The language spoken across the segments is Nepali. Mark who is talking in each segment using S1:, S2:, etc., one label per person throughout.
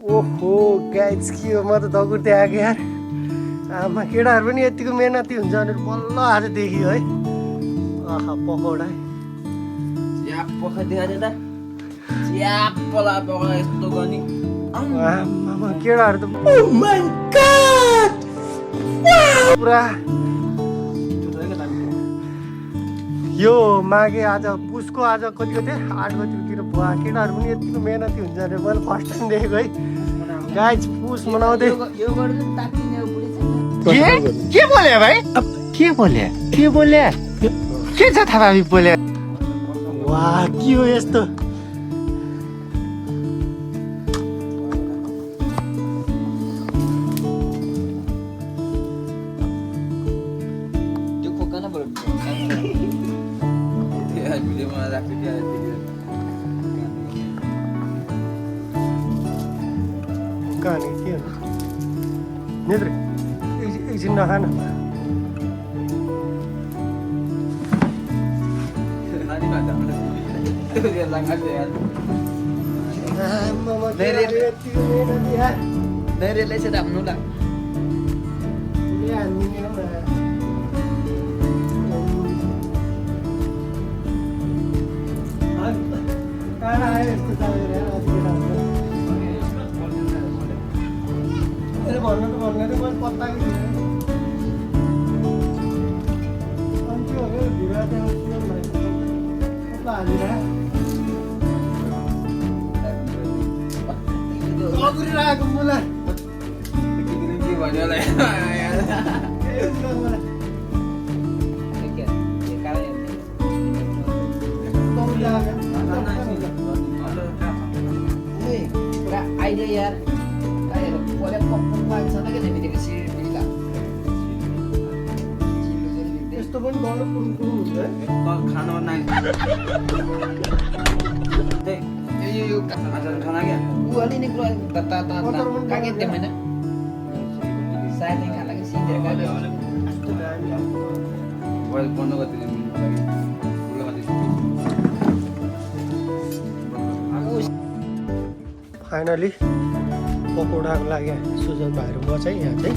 S1: ओहो गाइज के हो, म त दगुर्दै आएको यार। आमा केटाहरू पनि यतिको मेहनती हुन्छ भनेर बल्ल आज देखियो है। आहा पकौडा आमा केटाहरू त पुरा यो माघे आज पुसको आज कति कति 8 बजीतिर भयो। केटाहरू पनि यतिको मेहनती हुन्छ भनेर मैले फर्स्ट टाइम देखेको है गाइज। पुस मनाउँदै के बोले भाइ, के बोले के छ थाहा बोले। वाह के हो यस्तो। कहानी के हो नेत्र एकछिन नखान। भन्नु त भन्ने त मैले पत्ता हालिरहेको मलाई
S2: आइडिया यार
S1: यस्तो पनि गर्नु कुन हुन्छ
S2: खाना खाना क्या ऊ अलि नै कागे त्यो होइन सायद नहीं खाना कि सीधे कागे
S3: बन्द गरिदिनु
S1: फाइनली पकौडाको लागि सुजन भाइहरू म चाहिँ यहाँ चाहिँ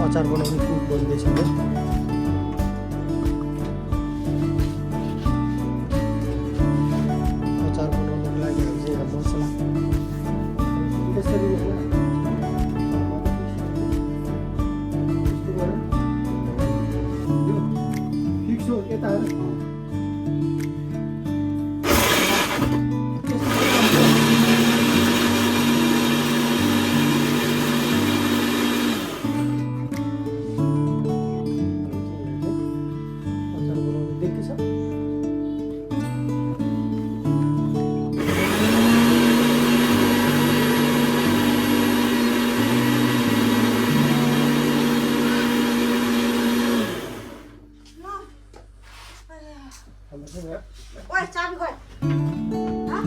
S1: अचार बनाउने कुक बन्दैछ। अचार बनाउनुको लागि हामी चाहिँ यहाँ मसला यसरी फिक्स हो यता
S4: Ôi, sao vậy? Hả?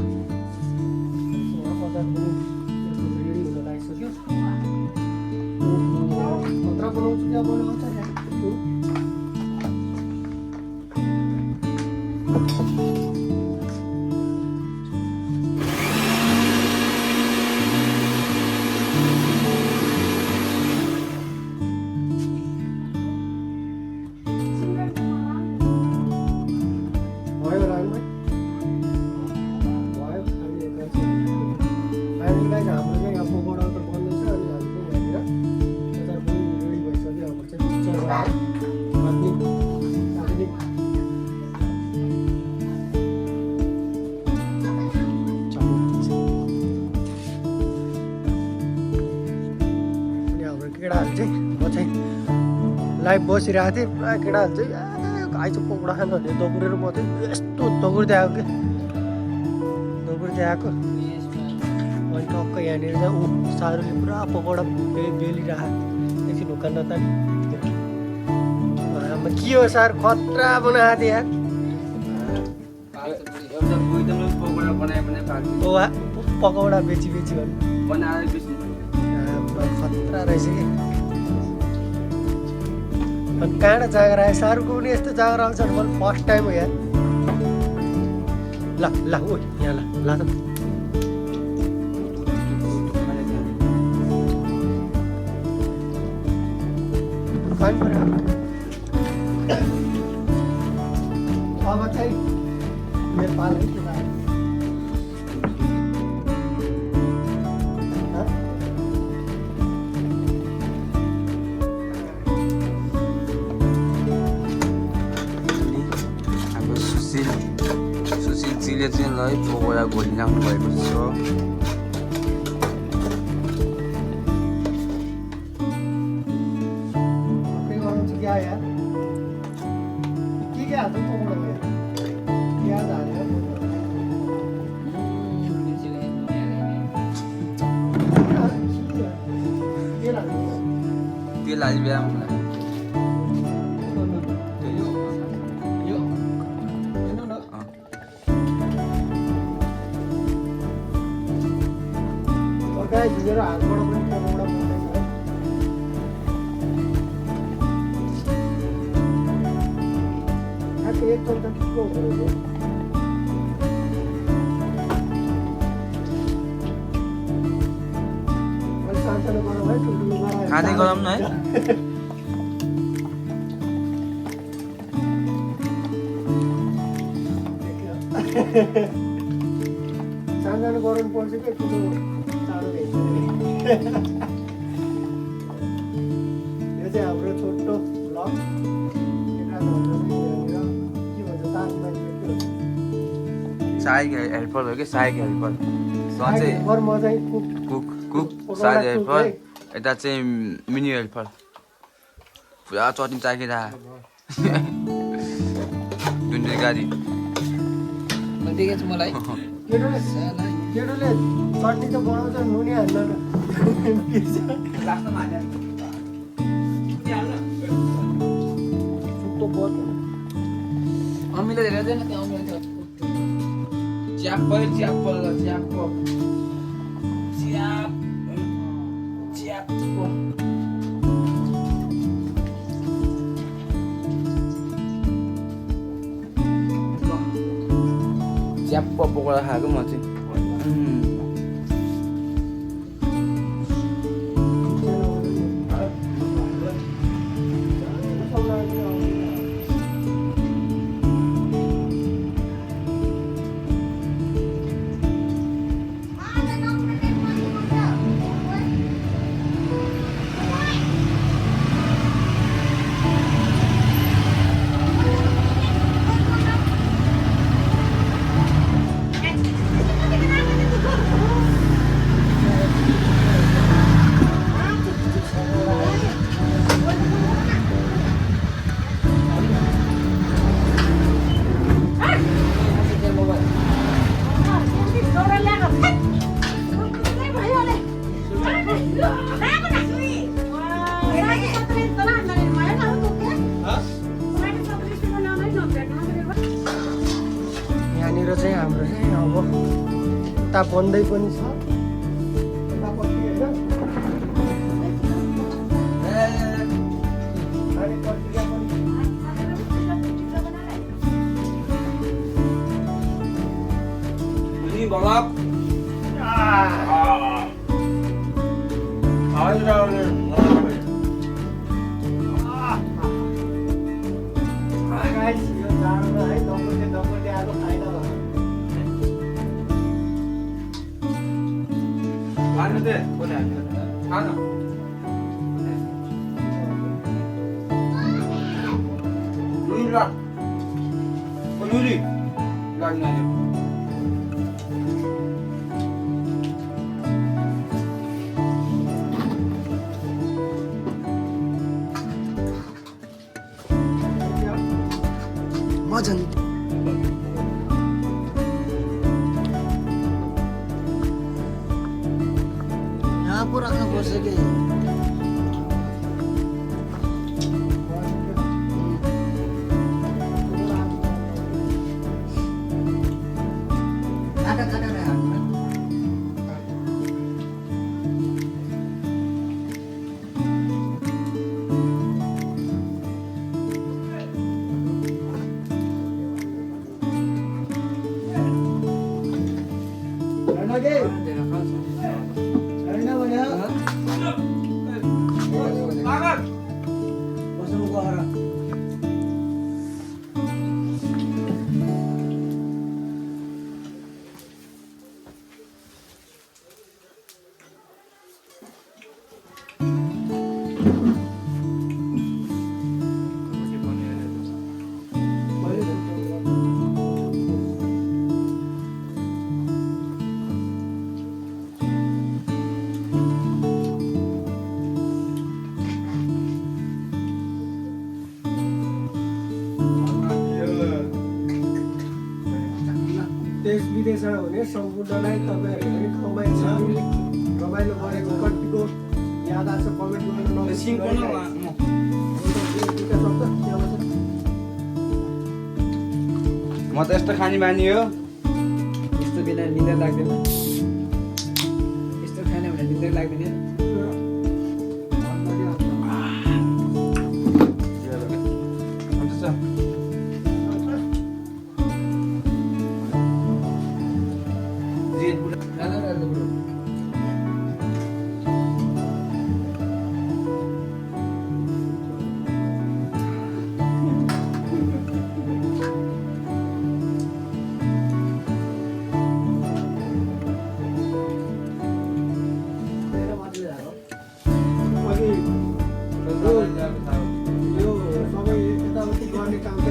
S4: केटाहरू चाहिँ म चाहिँ लाइभ बसिरहेको थिएँ। पुरा केटाहरू चाहिँ आइज पकौडा खानु भने दगुरेर म चाहिँ यस्तो दगुर्दै आएको कि दगुर्दै आएको। अनि टक्क यहाँनिर चाहिँ ऊ सारूले पुरा पकौडा बेलिरहेको एकछिन हुक्का नतानी के हो सार खतरा बनाएको थियो यार। पकौडा बेची भने खतरा रहेछ कि। कहाँबाट जाँगर आयो सारूको पनि यस्तो जाँगर आउँछ भने मैले फर्स्ट टाइम हो यार। ल ल ओ यहाँ ल ल त
S1: पानी पऱ्यो अब चाहिँ नेपाल है त्यो
S2: हाम्रो सुशीलजीले चाहिँ ल पकौडा घोलिराख्नु भएको छ
S1: क्या यार के हाल्नु पकौडा भयो प्याज हालेर
S2: तेल हालिदियो
S1: झुलेर हातबाट पनि पकौडा बनाउँदैन है ठ्याक्कै एक चम्चा ठिक्क हुँदो रहेछ अहिले सानसानो गरौँ है ठुल्ठुलो गरौँ
S2: खाँदै गरौँ न है
S1: सानसानो गराउनु पर्छ कि ठुलो चाँडो भेट्छ यो चाहिँ हाम्रो छोटो भ्लग
S2: सहायक हेल्पर हो कि सहायक हेल्पर म चाहिँ कुक सहायक हेल्पर यता चाहिँ मिनी हेल्पर पुरा चटनी चाखिरहेको दुन्डे गाडी देखेको छु मलाई
S1: केटोले चटनी त बनाउँछ नुनी हाल्न
S2: अमिलो धेरै छैन त्यो अमिलो थियो च्याप पकौडा खाएको म चाहिँ
S1: यहाँनिर चाहिँ हाम्रो चाहिँ अब उता बन्दै पनि छ उतापट्टि होइन अनि पत्रिका गाइस यो जाडोमा है दगुर्दै आएको फाइदा
S4: मजन यहाँ पो राख्नुपर्छ कि
S1: छैन भने
S4: विदेशमा हुने सम्पूर्णलाई तपाईँहरूले पनि रमाइलो गरेको कतिको याद आएको छ कमेन्ट गर्न
S2: म त यस्तो खाने बानी हो
S3: यस्तो बिना निद्रा लाग्दैन यस्तो खाने भने निद्रा लाग्दैन
S4: यो सबै यताउति गर्ने काम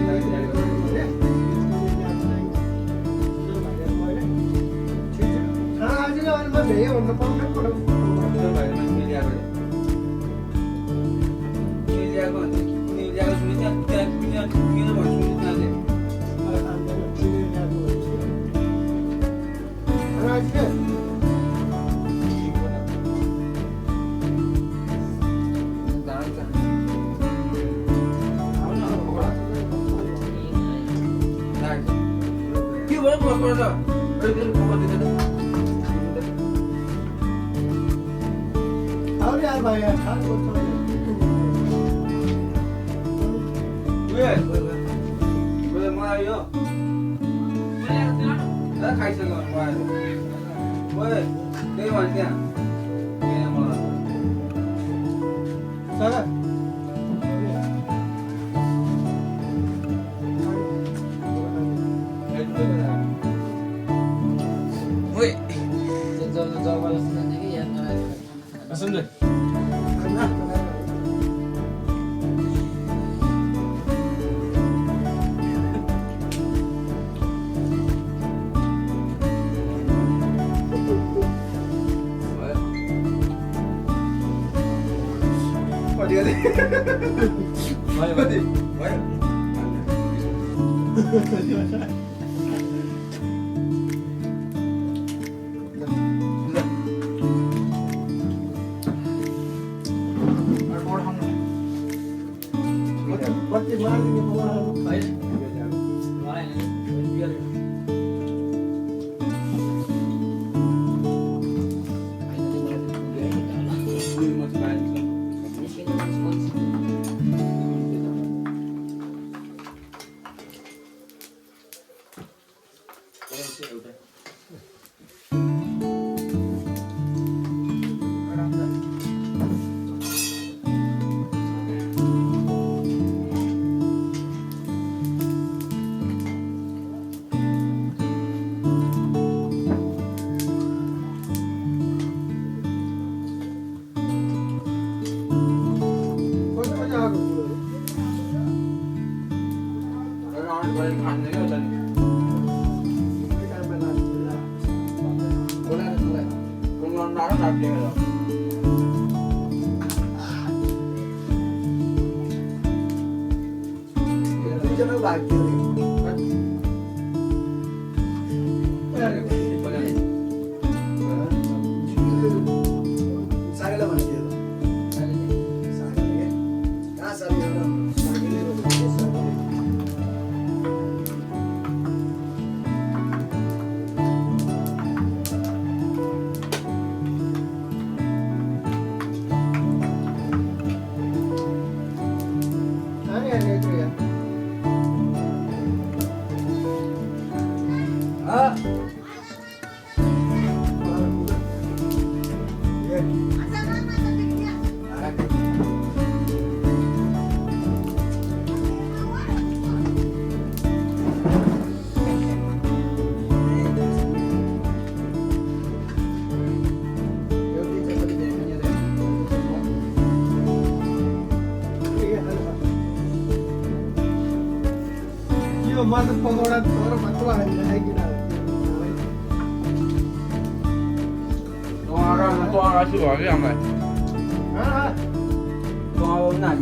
S4: मटन पकौडा तर मात्र हालिरहेको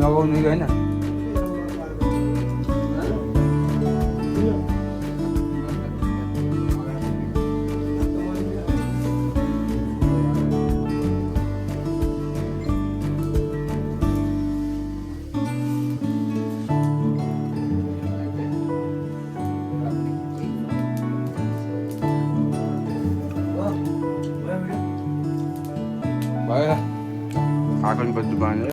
S2: लगाउने होइन akan berdepan